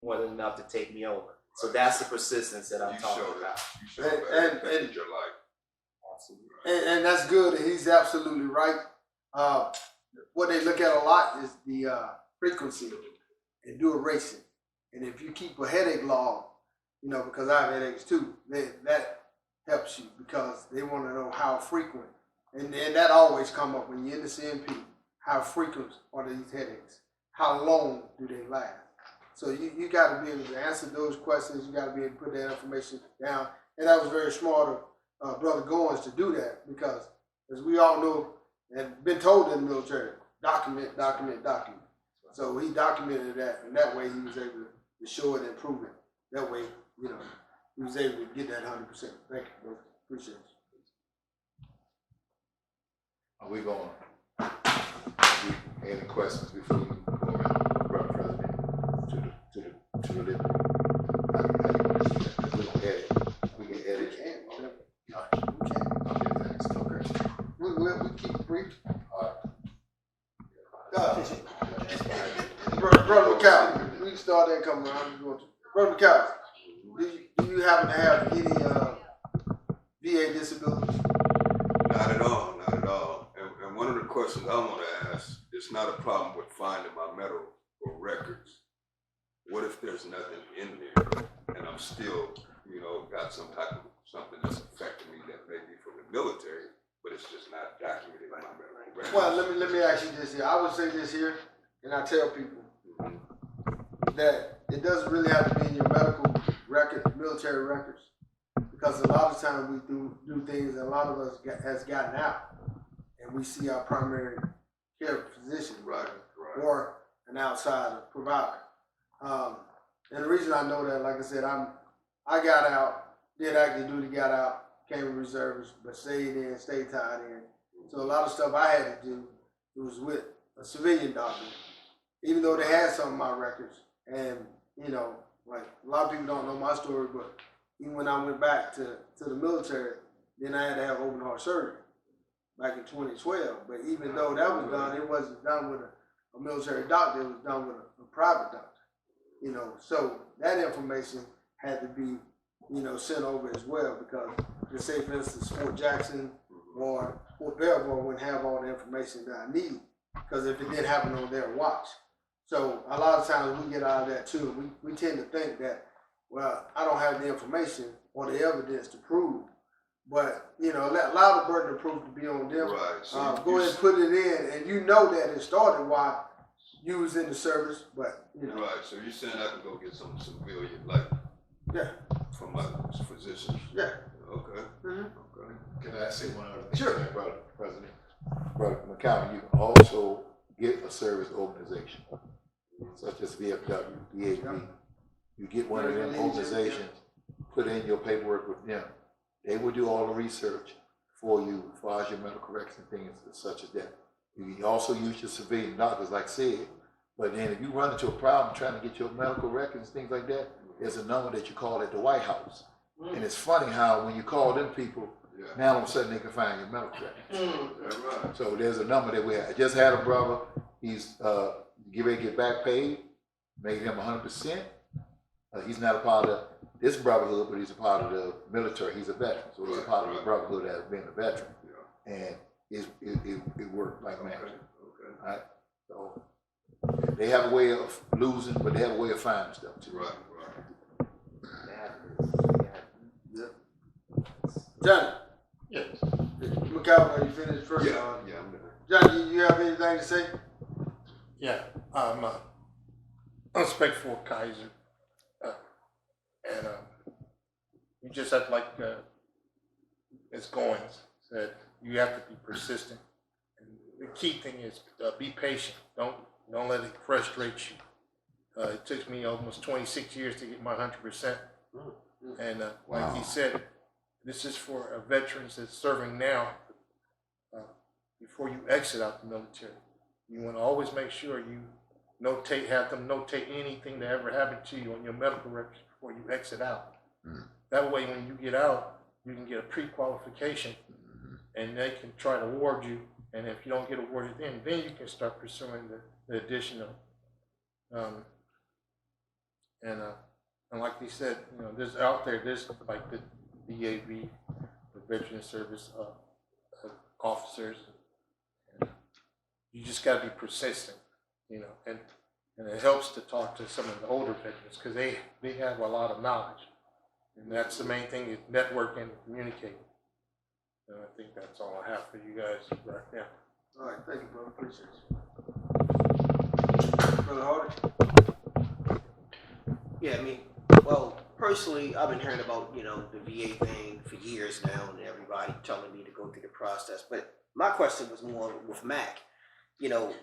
more than enough to take me over. So that's the persistence that I'm talking about. You showed that and your life. Absolutely. And that's good, and he's absolutely right. What they look at a lot is the frequency and do a racing. And if you keep a headache log, you know, because I have headaches too, that helps you because they want to know how frequent. And that always come up when you're in the CMP. How frequent are these headaches? How long do they last? So you got to be able to answer those questions. You got to be able to put that information down. And that was very smart of Brother Goins to do that because, as we all know and been told in the military, document, document, document. So he documented that, and that way he was able to show it and prove it. That way, you know, he was able to get that 100%. Thank you, bro. Appreciate it. Are we going any questions before you go around, Brother President, to the living? How you want to do that? We can edit. We can edit. We can. Okay, thanks. Okay. We keep it brief. All Brother McCall, we can start there and come around. Brother McCall, do you happen to have any VA disabilities? Not at all, not at all. And one of the questions I want to ask, it's not a problem with finding my medical records. What if there's nothing in there and I'm still, you know, got some type of something that's affecting me that may be from the military, but it's just not documented in my medical records? Well, let me ask you this here. I would say this here, and I tell people that it doesn't really have to be in your medical record, military records, because a lot of times we do things, and a lot of us has gotten out, and we see our primary care physician, Right. or an outside provider. And the reason I know that, like I said, I got out, did active duty, got out, came in reserves, but stayed in, stayed tied in. So a lot of stuff I had to do, it was with a civilian doctor, even though they had some of my records. And, you know, like a lot of people don't know my story, but even when I went back to the military, then I had to have open heart surgery back in 2012. But even though that was done, it wasn't done with a military doctor, it was done with a private doctor. You know, so that information had to be, you know, sent over as well, because let's say, for instance, Fort Jackson or Fort Belvoir wouldn't have all the information that I need, because if it didn't happen on their watch. So a lot of times we get out of that too. We tend to think that, well, I don't have the information or the evidence to prove, but, you know, allow the burden of proof to be on them. Right. So go ahead and put it in, and you know that it started while you was in the service, but, you know. Right, so you're saying I can go get some civilian, like, Yeah. from my physician? Yeah. Okay. Mm-hmm. Okay. Can I say one other thing? Sure. Brother President. Brother McCown, you can also get a service organization, such as VFW, VAB. You get one of them organizations, put in your paperwork with them. They will do all the research for you as far as your medical records and things such as that. You can also use your civilian doctors, like I said, but then if you run into a problem trying to get your medical records and things like that, there's a number that you call at the White House. And it's funny how when you call them people, now all of a sudden they can find your medical records. Right. So there's a number that we had. I just had a brother, he's getting ready to get back paid, made him 100%. He's not a part of this brotherhood, but he's a part of the military. He's a veteran, so he's a part of the brotherhood as being a veteran. And it worked like magic. Okay. All right? So they have a way of losing, but they have a way of finding stuff too. Right. Johnny. Yes. McCall, are you finished first? Yeah, I'm done. Johnny, you have anything to say? Yeah, I'm unspec for Kaiser, and you just have like as Goins said, you have to be persistent. And the key thing is be patient. Don't let it frustrate you. It took me almost 26 years to get my 100%, and like he said, this is for veterans that's serving now. Before you exit out the military, you want to always make sure you have them notate anything that ever happened to you on your medical records before you exit out. That way, when you get out, you can get a pre-qualification, and they can try to award you. And if you don't get awarded, then you can start pursuing the additional And like you said, you know, there's out there, there's like the VAB, the Veteran Service officers. And you just got to be persistent, you know, and it helps to talk to some of the older veterans because they have a lot of knowledge. And that's the main thing, is networking and communicating. And I think that's all I have for you guys right now. All right, thank you, brother. Appreciate you. Brother Hardy? Yeah, I mean, well, personally, I've been hearing about, you know, the VA thing for years now, and everybody telling me to go through the process. But my question was more with Mac. You know,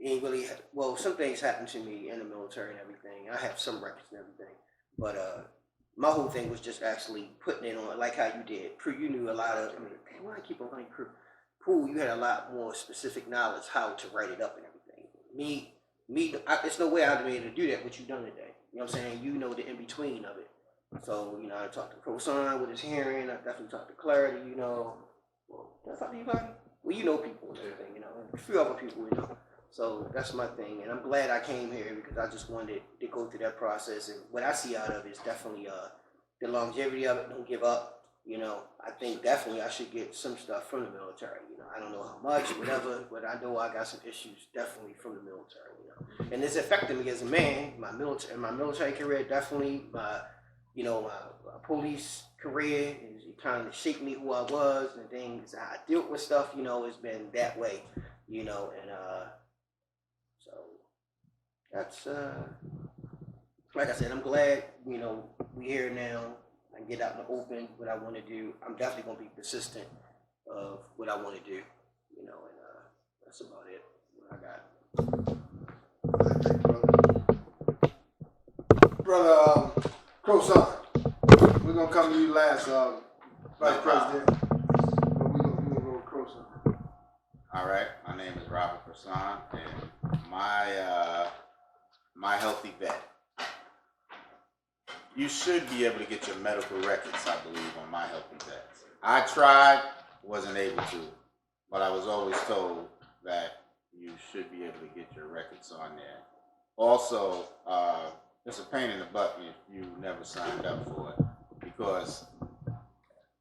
ain't really, well, some things happened to me in the military and everything. I have some records and everything. But my whole thing was just actually putting it on, like how you did. Crew, you knew a lot of, I mean, why I keep on saying crew? Cool, you had a lot more specific knowledge how to write it up and everything. There's no way I'd be able to do that, what you done today. You know what I'm saying? You know the in-between of it. So, you know, I talked to Croson with his hearing. I definitely talked to Clarity, you know. Well, did I talk to you, Clarity? Well, you know people and everything, you know. And a few other people, you know. So that's my thing. And I'm glad I came here because I just wanted to go through that process. And what I see out of it is definitely the longevity of it. Don't give up. You know, I think definitely I should get some stuff from the military. You know, I don't know how much, whatever, but I know I got some issues definitely from the military. You know, and it's affected me as a man. My military career definitely. My police career is kind of shaped me who I was and things I dealt with stuff. You know, it's been that way. You know, and so that's like I said, I'm glad. You know, we're here now. I get out in the open what I want to do. I'm definitely going to be persistent of what I want to do, you know, and that's about it, what I got. Thank you, brother. Brother Croson, we're going to come to you last, Vice President. But we're going to go with Croson. All right, my name is Robert Croson, and my healthy vet. You should be able to get your medical records, I believe, on My Healthy Vets. I tried, wasn't able to, but I was always told that you should be able to get your records on there. Also, it's a pain in the butt if you never signed up for it, because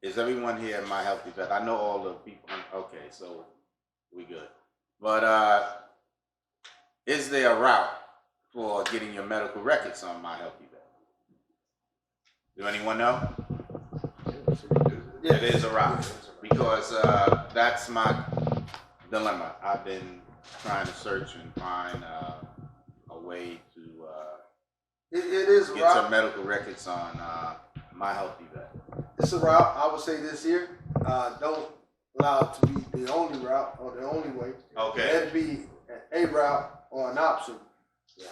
is everyone here in My Healthy Vet? I know all the people. Okay, so we good. But is there a route for getting your medical records on My Healthy Vet? Do anyone know? Yeah. It is a route, because that's my dilemma. I've been trying to search and find a way to It is a get route. some medical records on My Healthy Vet. It's a route. I would say this here. Don't allow it to be the only route or the only way. Okay. Let it be a route or an option.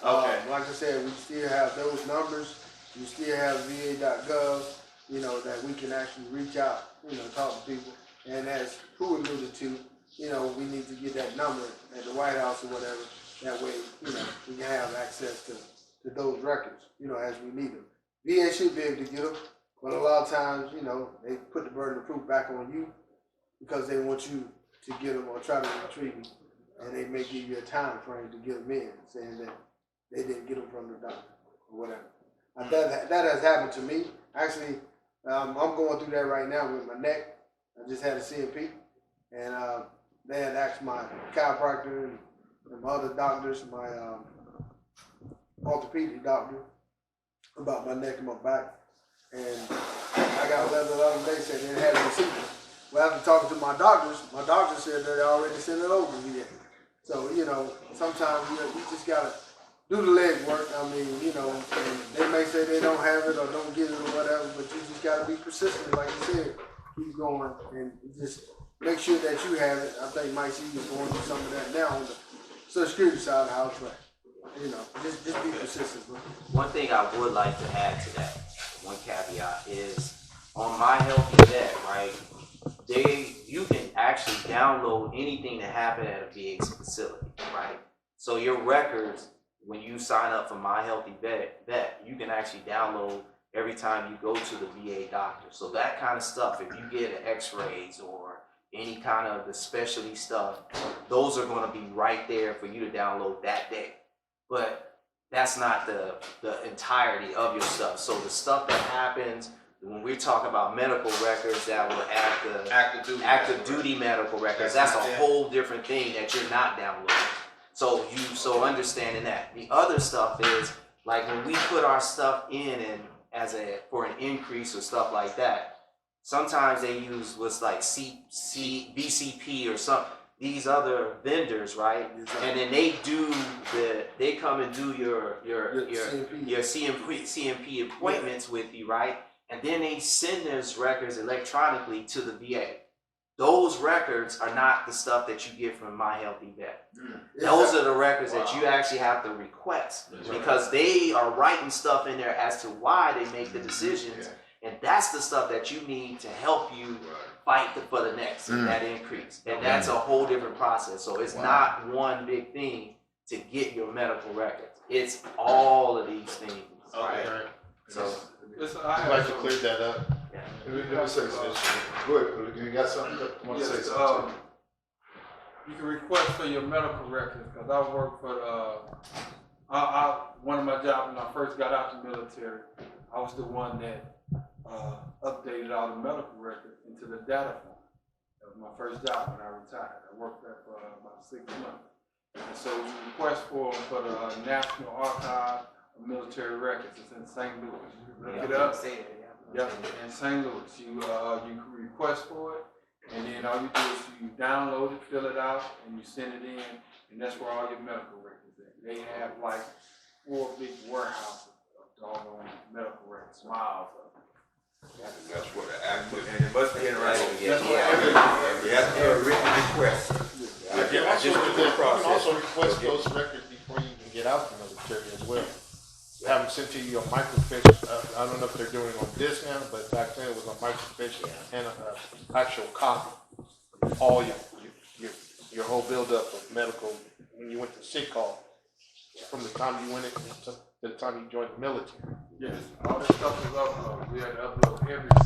Okay. Like I said, we still have those numbers. You still have va.gov, you know, that we can actually reach out, you know, talk to people. And as who alluded to, you know, we need to get that number at the White House or whatever. That way, you know, we can have access to those records, you know, as we need them. VA should be able to get them, but a lot of times, you know, they put the burden of proof back on you because they want you to get them or try to retrieve them. And they may give you a time frame to get them in, saying that they didn't get them from the doctor or whatever. That has happened to me. Actually, I'm going through that right now with my neck. I just had a CMP, and they had asked my chiropractor and my other doctors, my orthopedic doctor, about my neck and my back. And I got a letter the other day saying they had a receipt. Well, after talking to my doctor said that they already sent it over to me. So, you know, sometimes you just got to do the legwork. I mean, you know, and they may say they don't have it or don't get it or whatever, but you just got to be persistent, like you said. Keep going and just make sure that you have it. I think Mike C is going through some of that now on the Social Security side of the house, but, you know, just be persistent, bro. One thing I would like to add to that, one caveat, is on My Healthy Vet, right? You can actually download anything that happened at a VA facility, right? So your records, when you sign up for My Healthy Vet, you can actually download every time you go to the VA doctor. So that kind of stuff, if you get x-rays or any kind of the specialty stuff, those are going to be right there for you to download that day. But that's not the entirety of your stuff. So the stuff that happens when we're talking about medical records that will add the active duty medical records, that's a whole different thing that you're not downloading. So understanding that. The other stuff is like when we put our stuff in and for an increase or stuff like that, sometimes they use what's like VCP or these other vendors, right? And then they come and do your CMP appointments with you, right? And then they send those records electronically to the VA. Those records are not the stuff that you get from My Healthy Vet. Those are the records that you actually have to request because they are writing stuff in there as to why they make the decisions. And that's the stuff that you need to help you fight for the next that increase. And that's a whole different process. So it's not one big thing to get your medical records. It's all of these things. Right? So I'd like to clear that up. Let me say something. Go ahead, you got something you want to say something? You can request for your medical records because I work for one of my jobs when I first got out the military. I was the one that updated all the medical records into the data form. That was my first job when I retired. I worked there for about 6 months. And so you request for them for the National Archive of Military Records. It's in St. Louis. Look it up. Yep, in St. Louis. You request for it, and then all you do is you download it, fill it out, and you send it in, and that's where all your medical records are. They have like 4 big warehouses of doggone medical records, miles of them. That's what the active. And it must be in writing. You have to do a written request. You can also request those records before you can get out the military as well. Have them sent to you on microfiche. I don't know if they're doing it on this now, but back then it was on microfiche and an actual copy. All your whole buildup of medical when you went to sick call from the time you went in to the time you joined the military. Yes, all this stuff is uploaded. We had to upload everything.